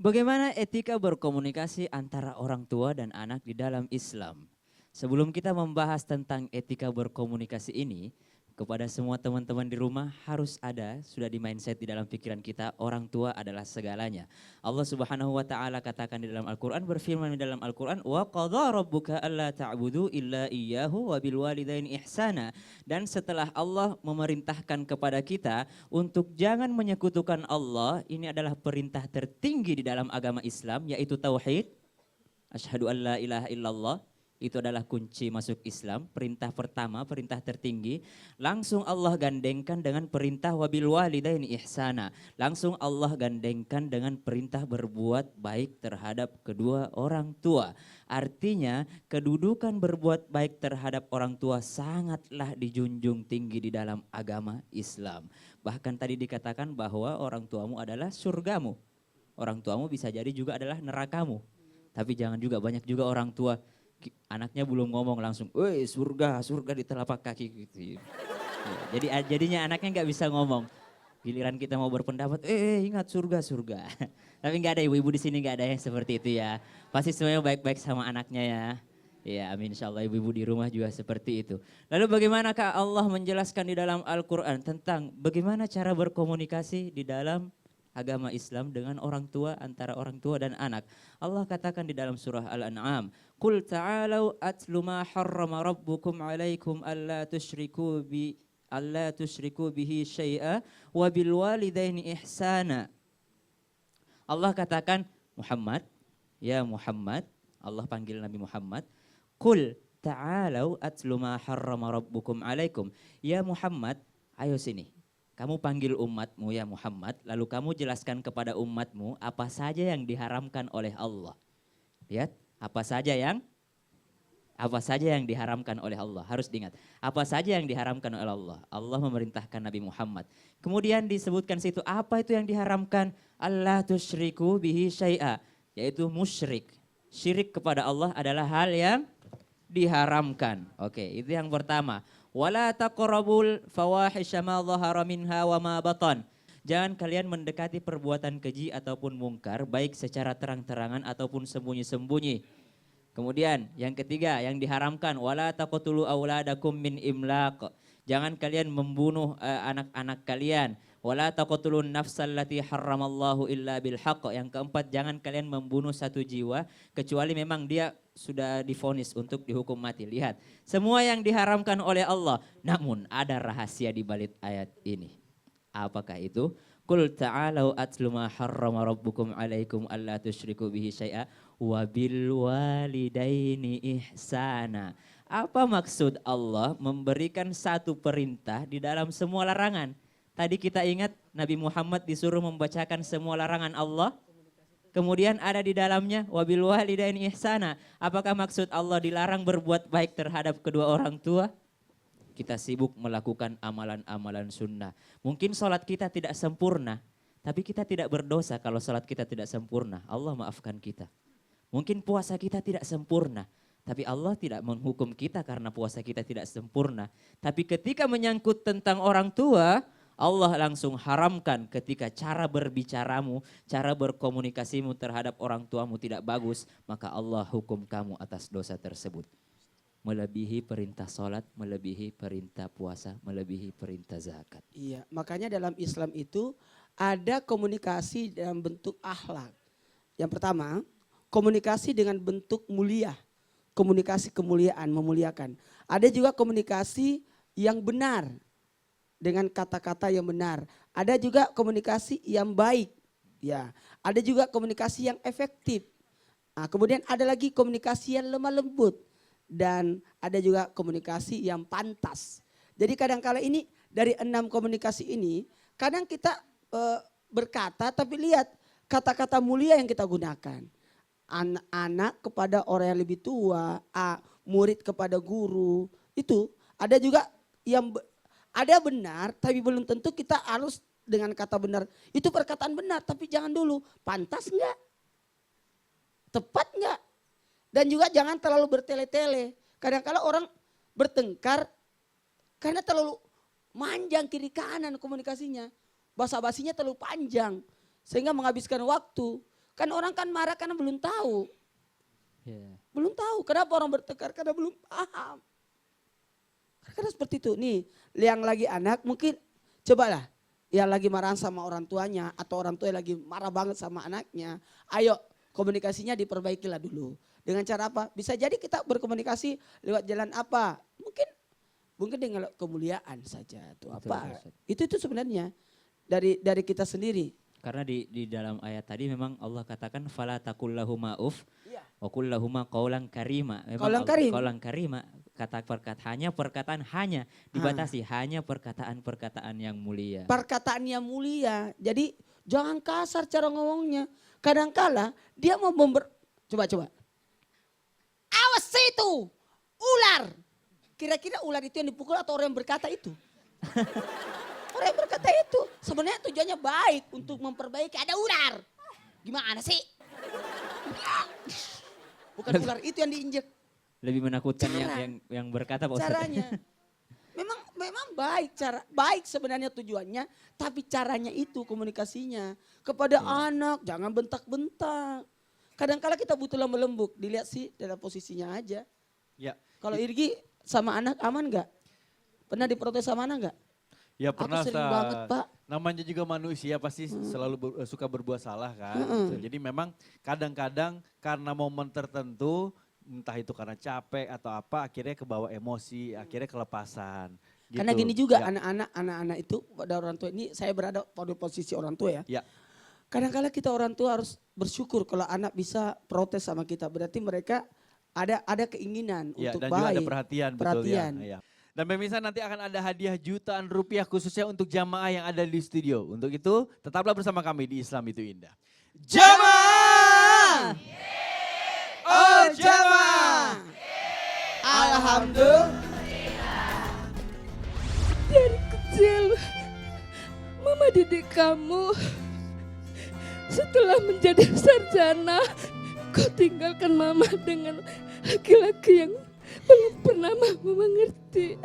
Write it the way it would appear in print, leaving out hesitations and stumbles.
Bagaimana etika berkomunikasi antara orang tua dan anak di dalam Islam? Sebelum kita membahas tentang etika berkomunikasi ini, kepada semua teman-teman di rumah harus ada, sudah di mindset di dalam pikiran kita, orang tua adalah segalanya. Allah Subhanahu wa taala katakan di dalam Al-Qur'an, berfirman di dalam Al-Qur'an, "Wa qadha rabbuka alla ta'budu illa iyyahu wa bil walidaini ihsana." Dan setelah Allah memerintahkan kepada kita untuk jangan menyekutukan Allah, ini adalah perintah tertinggi di dalam agama Islam, yaitu tauhid. Asyhadu an la ilaha illallah. Itu adalah kunci masuk Islam. Perintah pertama, perintah tertinggi. Langsung Allah gandengkan dengan perintah wabil walidaini ihsana. Langsung Allah gandengkan dengan perintah berbuat baik terhadap kedua orang tua. Artinya kedudukan berbuat baik terhadap orang tua sangatlah dijunjung tinggi di dalam agama Islam. Bahkan tadi dikatakan bahwa orang tuamu adalah surgamu. Orang tuamu bisa jadi juga adalah nerakamu. Tapi jangan juga, banyak juga orang tua anaknya belum ngomong langsung, "Woi, surga, surga di telapak kaki," gitu. Ya, jadinya anaknya nggak bisa ngomong. Giliran kita mau berpendapat, ingat surga, surga. Tapi nggak ada ibu-ibu di sini, nggak ada yang seperti itu ya. Pasti semuanya baik-baik sama anaknya ya. Ya, amin, insya Allah ibu-ibu di rumah juga seperti itu. Lalu bagaimanakah Allah menjelaskan di dalam Al-Quran tentang bagaimana cara berkomunikasi di dalam agama Islam dengan orang tua, antara orang tua dan anak. Allah katakan di dalam surah Al-An'am, "Qul ta'alau atlu ma harrama rabbukum 'alaikum alla tusyriku bihi syai'a wa bil walidaini ihsana." Allah katakan, Muhammad, ya Muhammad, Allah panggil Nabi Muhammad, "Qul ta'alau atlu ma harrama rabbukum 'alaikum." Ya Muhammad, ayo sini. Kamu panggil umatmu ya Muhammad, lalu kamu jelaskan kepada umatmu apa saja yang diharamkan oleh Allah. Lihat, apa saja yang diharamkan oleh Allah. Harus diingat, apa saja yang diharamkan oleh Allah. Allah memerintahkan Nabi Muhammad. Kemudian disebutkan situ, apa itu yang diharamkan? Allah tusyriku bihi syai'a, yaitu musyrik. Syirik kepada Allah adalah hal yang diharamkan. Oke, itu yang pertama. Wala taqrabul fawahisha ma dhahara minha wa ma batan. Jangan kalian mendekati perbuatan keji ataupun mungkar, baik secara terang-terangan ataupun sembunyi-sembunyi. Kemudian yang ketiga yang diharamkan, wala taqtulu auladakum min imlaq. Jangan kalian membunuh anak-anak kalian. Wala taqtulun nafsal lati harramallahu illa bil haqq. Yang keempat, jangan kalian membunuh satu jiwa kecuali memang dia sudah divonis untuk dihukum mati. Lihat, semua yang diharamkan oleh Allah. Namun ada rahasia di balik ayat ini. Apakah itu? Qul ta'alau atlu ma harrama rabbukum alaikum alla tusyriku bihi syai'a wa bil walidaini ihsana. Apa maksud Allah memberikan satu perintah di dalam semua larangan? Tadi kita ingat Nabi Muhammad disuruh membacakan semua larangan Allah. Kemudian ada di dalamnya wabil walidaini ihsana. Apakah maksud Allah dilarang berbuat baik terhadap kedua orang tua? Kita sibuk melakukan amalan-amalan sunnah. Mungkin sholat kita tidak sempurna, tapi kita tidak berdosa kalau sholat kita tidak sempurna. Allah maafkan kita. Mungkin puasa kita tidak sempurna, tapi Allah tidak menghukum kita karena puasa kita tidak sempurna. Tapi ketika menyangkut tentang orang tua, Allah langsung haramkan ketika cara berbicaramu, cara berkomunikasimu terhadap orang tuamu tidak bagus, maka Allah hukum kamu atas dosa tersebut. Melebihi perintah sholat, melebihi perintah puasa, melebihi perintah zakat. Iya, makanya dalam Islam itu ada komunikasi dalam bentuk akhlak. Yang pertama, komunikasi dengan bentuk mulia. Komunikasi kemuliaan, memuliakan. Ada juga komunikasi yang benar, dengan kata-kata yang benar. Ada juga komunikasi yang baik. Ya, ada juga komunikasi yang efektif. Nah, kemudian ada lagi komunikasi yang lemah lembut. Dan ada juga komunikasi yang pantas. Jadi kadang-kala ini dari 6 komunikasi ini, kadang kita berkata tapi lihat kata-kata mulia yang kita gunakan. Anak kepada orang yang lebih tua, murid kepada guru, itu ada juga yang ada benar tapi belum tentu kita harus dengan kata benar. Itu perkataan benar tapi jangan dulu, pantas enggak? Tepat enggak? Dan juga jangan terlalu bertele-tele. Kadang-kala orang bertengkar karena terlalu manjang kiri kanan komunikasinya. Basa-basinya terlalu panjang sehingga menghabiskan waktu. Kan orang kan marah karena belum tahu. Ya. Belum tahu. Kenapa orang bertengkar? Karena belum paham. Karena seperti itu. Nih, yang lagi anak mungkin cobalah. Yang lagi marah sama orang tuanya atau orang tua yang lagi marah banget sama anaknya. Ayo komunikasinya diperbaikilah dulu. Dengan cara apa? Bisa jadi kita berkomunikasi lewat jalan apa? Mungkin dengan kemuliaan saja. Itu Betul, apa? Ustaz. Itu sebenarnya dari kita sendiri. Karena di dalam ayat tadi memang Allah katakan fala taqul lahuma uf Iya. wa qul lahuma qaulan karima. Memang Qaulan karim. Qaulan karima, perkataan hanya dibatasi hanya perkataan-perkataan yang mulia. Perkataan yang mulia. Jadi jangan kasar cara ngomongnya. Kadangkala dia mau coba. Awas itu, ular. Kira-kira ular itu yang dipukul atau orang yang berkata itu? Orang yang berkata itu sebenarnya tujuannya baik untuk memperbaiki. Ada ular. Gimana sih? Bukan ular itu yang diinjek. Lebih menakutkan Cara. yang berkata Pak Ustaz. Caranya. Memang baik sebenarnya tujuannya, tapi caranya itu komunikasinya kepada anak jangan bentak-bentak. Kadang-kala kita butuh lembut, dilihat sih dalam posisinya aja. Ya, Kalau Irgi sama anak aman nggak? Pernah diprotes sama anak nggak? ya Aku pernah sering Ustaz. banget Pak. Namanya juga manusia pasti selalu suka berbuat salah kan. Gitu. Jadi memang kadang-kadang karena momen tertentu entah itu karena capek atau apa akhirnya kebawa emosi, akhirnya kelepasan. Gitu. Karena gini juga Ya. anak-anak itu pada orang tua ini saya berada pada posisi orang tua ya. Ya. Kadang-kala kita orang tua harus bersyukur kalau anak bisa protes sama kita. Berarti mereka ada keinginan Ya, untuk dan juga baik. ada perhatian, betul Perhatian. ya. Dan pemirsa nanti akan ada hadiah jutaan rupiah khususnya untuk jamaah yang ada di studio. Untuk itu tetaplah bersama kami di Islam Itu Indah. Jamaah! Oh jamaah! Alhamdulillah. Dari kecil, Mama didik kamu. Setelah menjadi sarjana, kau tinggalkan Mama dengan laki-laki yang belum pernah Mama mengerti.